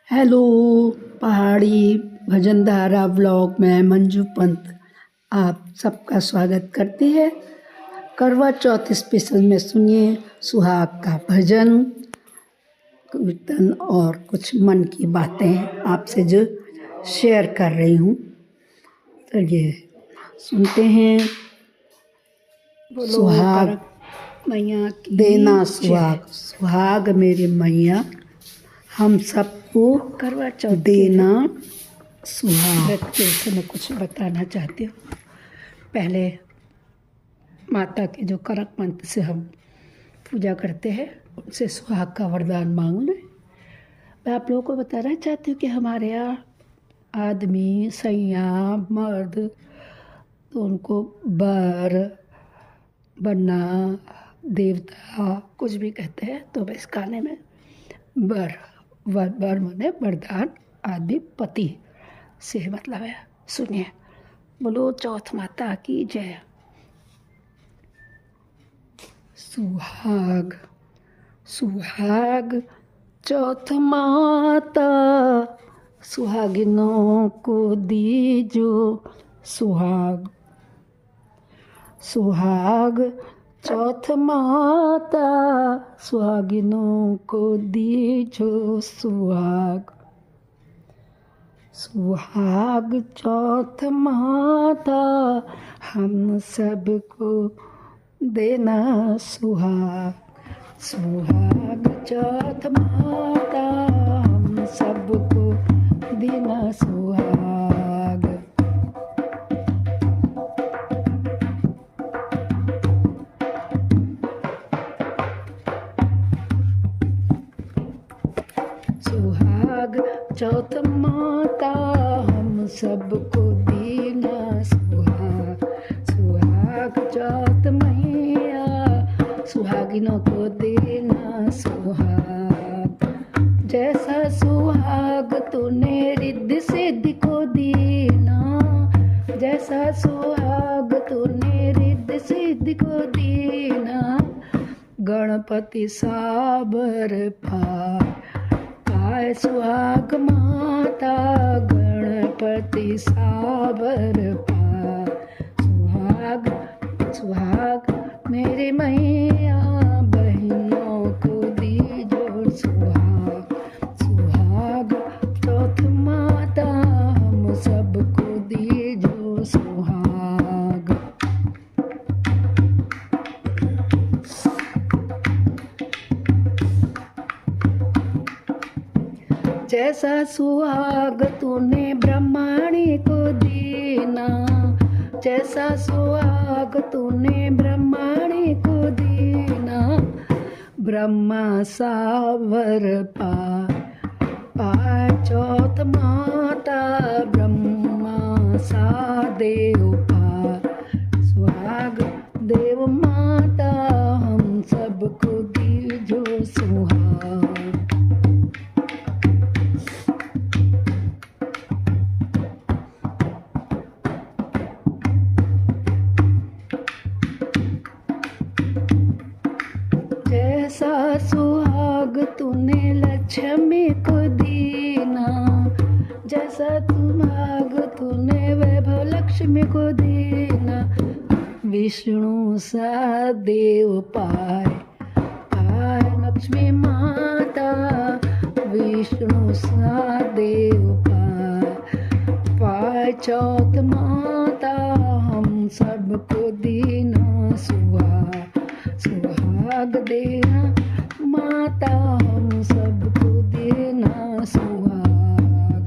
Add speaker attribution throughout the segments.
Speaker 1: Hello, पहाड़ी भजन धारा blog में मंजू पंत आप सबका स्वागत करती है। करवा चौथ स्पेशल में सुनिए सुहाग का भजन, कीर्तन और कुछ मन की बातें आपसे जो शेयर कर रही हूँ। तो ये सुनते हैं। सुहाग
Speaker 2: मैया की
Speaker 1: देना सुहाग, सुहाग मेरी मैया हम सबको
Speaker 2: करवा चौथ
Speaker 1: देना सुहाग।
Speaker 2: व्रत के विषय में कुछ बताना चाहती हूँ। पहले माता के जो करक मंत्र से हम पूजा करते हैं उनसे सुहाग का वरदान मांग लें। मैं आप लोगों को बताना चाहती हूँ कि हमारे यहाँ आदमी सैया मर्द तो उनको बर बन्ना देवता कुछ भी कहते हैं। तो इस गाने में बर माने वरदान, आदि पति से मतलब है। सुनिए। बोलो चौथ माता की जय। सुहाग सुहाग चौथ माता सुहागिनों को दीजो सुहाग। सुहाग चौथ माता सुहागिनों को दीजो सुहाग। सुहाग चौथ माता हम सबको देना सुहाग। सुहाग चौथ माता हम सबको देना सुहाग। सुहाग चौथ माता हम सबको देना सुहाग। सुहाग चौथ मैया सुहागिनों को देना सुहाग। जैसा सुहाग तूने रिद्धि सिद्धि को देना, जैसा सुहाग तूने रिद्धि सिद्धि को देना। गणपति साबर पाए सुहाग माता गणपति साबर पाए। सुहाग सुहाग मेरी मैया बहनों को दीजो सुहाग। सुहाग चौथ माता हम सबको दीजो सुहाग। जैसा सुहाग तूने ब्रह्माणी को देना, जैसा सुहाग तूने ब्रह्माणी को देना। ब्रह्मा सावर पाए चौथ माता ब्रह्मा सा देव पाए। सुहाग देव माता हम सबको दीजो सुहाग। जैसा सुहाग तूने लक्ष्मी को देना, जैसा सुहाग तूने वैभव लक्ष्मी को देना। विष्णु सा देव पाए लक्ष्मी माता विष्णु सा देव पाए चौथ माता हम सबको देना सुहाग। सुहाग देना माता हम सबको देना सुहाग।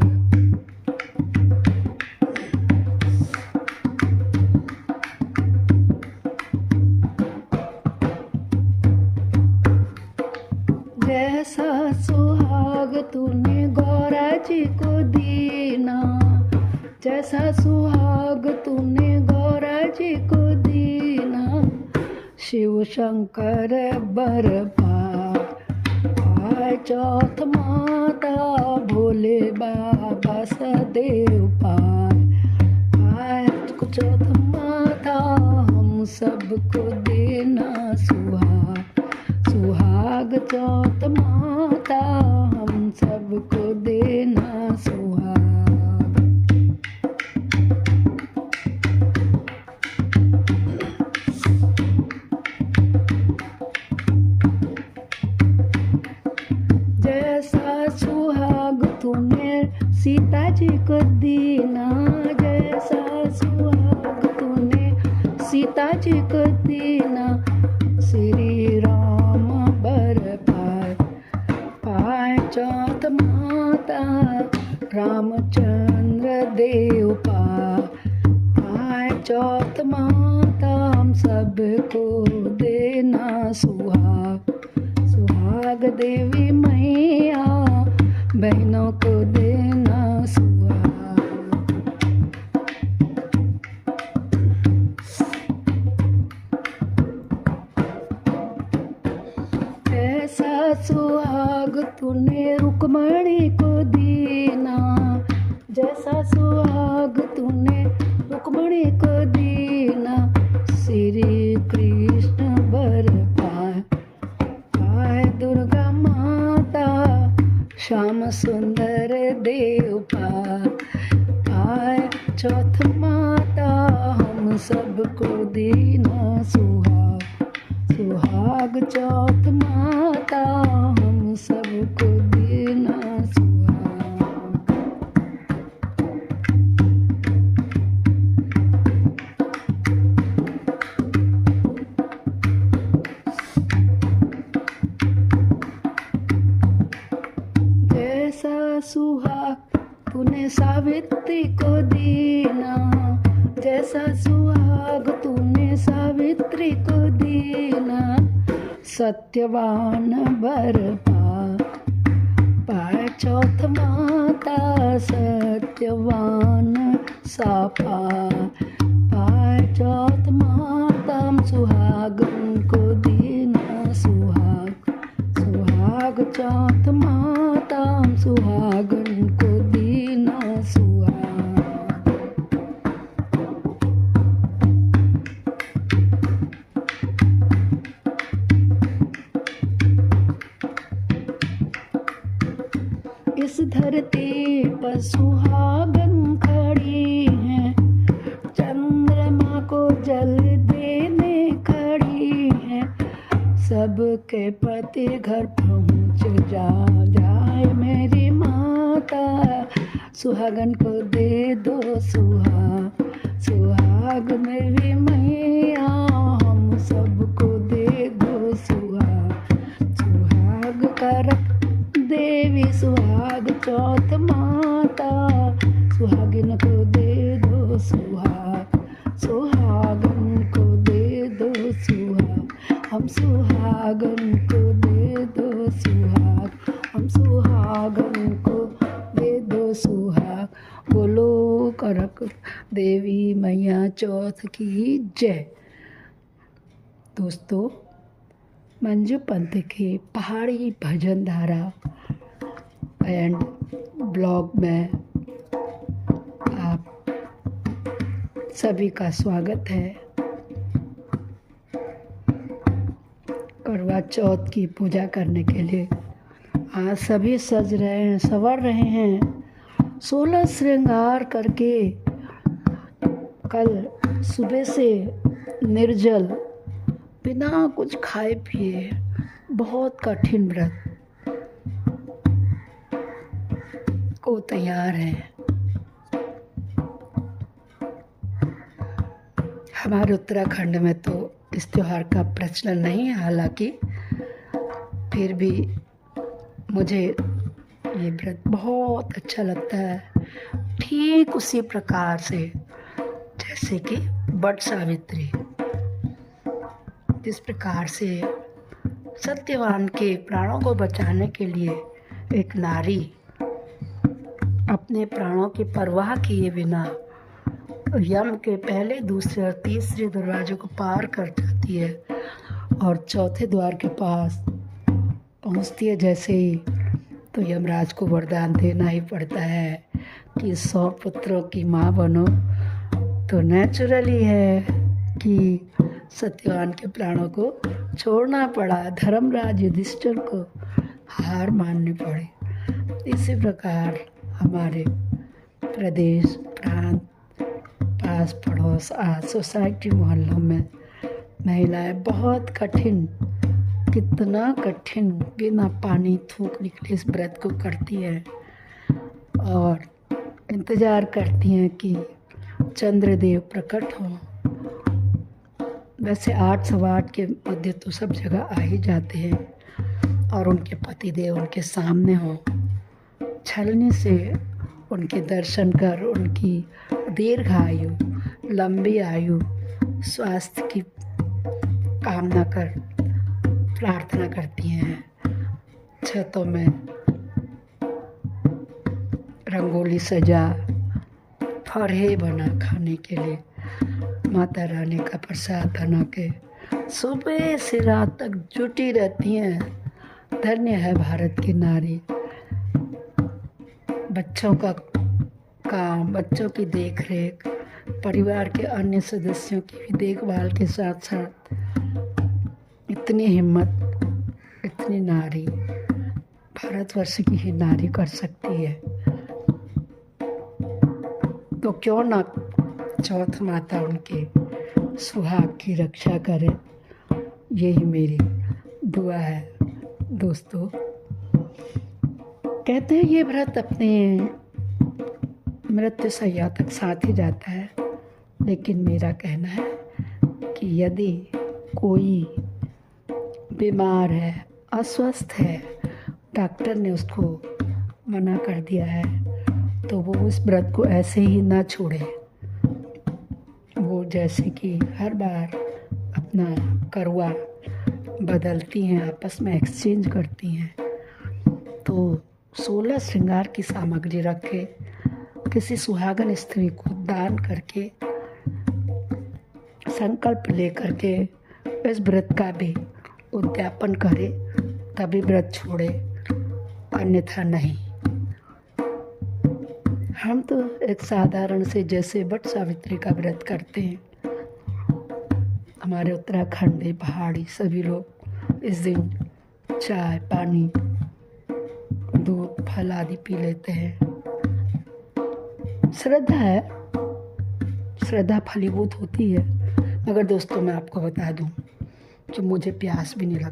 Speaker 2: जैसा सुहाग तूने गौरा जी को देना, जैसा सुहाग तूने गौरा जी को देना। शिव शंकर बर पाए चौथ माता भोले बाबा सदेव पाए चौथ माता हम सबको देना सुहाग। सुहाग चौथ माता हम हम सबको देना सुहाग। जैसा सुहाग तूने सीता जी को दीना, जैसा सुहाग तूने सीता जी को दीना, श्री राम बर पाए पाए चौथ माता, रामचंद्र देव पाए चौथ माता, हम सबको देना सुहाग। सुहाग देवी मैया बहनों को देना सुहाग। ऐसा सुहाग तूने रुक्मणी को दीना, जैसा सुहाग तूने रुक्मणी को दीना, श्री कृष्ण बर पाए दुर्गा माता, श्याम सुंदर देव पाए चौथ माता, हम सबको देना सुहाग। सुहाग चौथ माता, हम सबको देना सुहाग। जैसा सुहाग तूने सावित्री को दीना, जैसा सुहाग तूने सावित्री को दीना, सत्यवान बर पाए चौथ माता, सत्यवान सापा पाए चौथ माता, हम सुहागन को दीना सुहाग। सुहाग चौथ माता, हम सुहागन को दीना सुहाग। इस धरती पर सुहागन खड़ी हैं, चंद्रमा को जल देने खड़ी हैं, सबके पति घर पहुँच जाए मेरी माता, सुहागन को दे दो सुहाग। सुहाग मेरी मैया, हम सबको दे दो सुहाग। सुहाग करक देवी सुहाग चौथ माता, सुहागिन को दे दो सुहाग। सुहागन को दे दो सुहाग, हम सुहागन को दे दो सुहाग, हम सुहागन को दे दो सुहाग। बोलो करक देवी मैया चौथ की जय। दोस्तों, मंजू पंत के पहाड़ी भजन धारा एंड ब्लॉग में आप सभी का स्वागत है। करवा चौथ की पूजा करने के लिए आज सभी सज रहे हैं, संवर रहे हैं, 16 श्रृंगार करके। कल सुबह से निर्जल बिना कुछ खाए पिए बहुत कठिन व्रत को तैयार है। हमारे उत्तराखंड में तो इस त्योहार का प्रचलन नहीं है, हालांकि फिर भी मुझे ये व्रत बहुत अच्छा लगता है। ठीक उसी प्रकार से जैसे कि वट सावित्री, जिस प्रकार से सत्यवान के प्राणों को बचाने के लिए एक नारी अपने प्राणों की परवाह किए बिना यम के पहले, दूसरे और तीसरे दरवाजे को पार कर जाती है और चौथे द्वार के पास पहुंचती है। जैसे ही तो यमराज को वरदान देना ही पड़ता है कि 100 पुत्रों की माँ बनो। तो नेचुरली है कि सत्यवान के प्राणों को छोड़ना पड़ा, धर्मराज युधिष्ठिर को हार माननी पड़ी। इसी प्रकार हमारे प्रदेश, प्रांत, पास पड़ोस, आज सोसाइटी, मोहल्लों में महिलाएं बहुत कठिन, कितना कठिन बिना पानी थूक निकले इस व्रत को करती हैं और इंतज़ार करती हैं कि चंद्रदेव प्रकट हों। वैसे 8 सवा 8 के मध्य तो सब जगह आ ही जाते हैं और उनके पतिदेव उनके सामने हों। छलनी से उनके दर्शन कर उनकी दीर्घ आयु, लंबी आयु, स्वास्थ्य की कामना कर प्रार्थना करती हैं। छतों में रंगोली सजा, फरहे बना खाने के लिए, माता रानी का प्रसाद बना के सुबह से रात तक जुटी रहती हैं। धन्य है भारत की नारी। बच्चों का काम, बच्चों की देखरेख, परिवार के अन्य सदस्यों की भी देखभाल के साथ साथ इतनी हिम्मत, इतनी नारी भारतवर्ष की ही नारी कर सकती है। तो क्यों ना चौथ माता उनके सुहाग की रक्षा करे, यही मेरी दुआ है दोस्तों। कहते हैं ये व्रत अपने मृत्यु सैया तक साथ ही जाता है, लेकिन मेरा कहना है कि यदि कोई बीमार है, अस्वस्थ है, डॉक्टर ने उसको मना कर दिया है, तो वो उस व्रत को ऐसे ही ना छोड़े। वो जैसे कि हर बार अपना करवा बदलती हैं, आपस में एक्सचेंज करती हैं, तो 16 श्रृंगार की सामग्री रखे किसी सुहागन स्त्री को दान करके संकल्प लेकर के इस व्रत का भी उद्यापन करे, तभी व्रत छोड़े, अन्यथा नहीं। हम तो एक साधारण से जैसे वट सावित्री का व्रत करते हैं, हमारे उत्तराखंडी, पहाड़ी सभी लोग इस दिन चाय, पानी, दूध, फल आदि पी लेते हैं। श्रद्धा है, श्रद्धा फलीभूत होती है। मगर दोस्तों मैं आपको बता दूं कि मुझे प्यास भी नहीं लगती।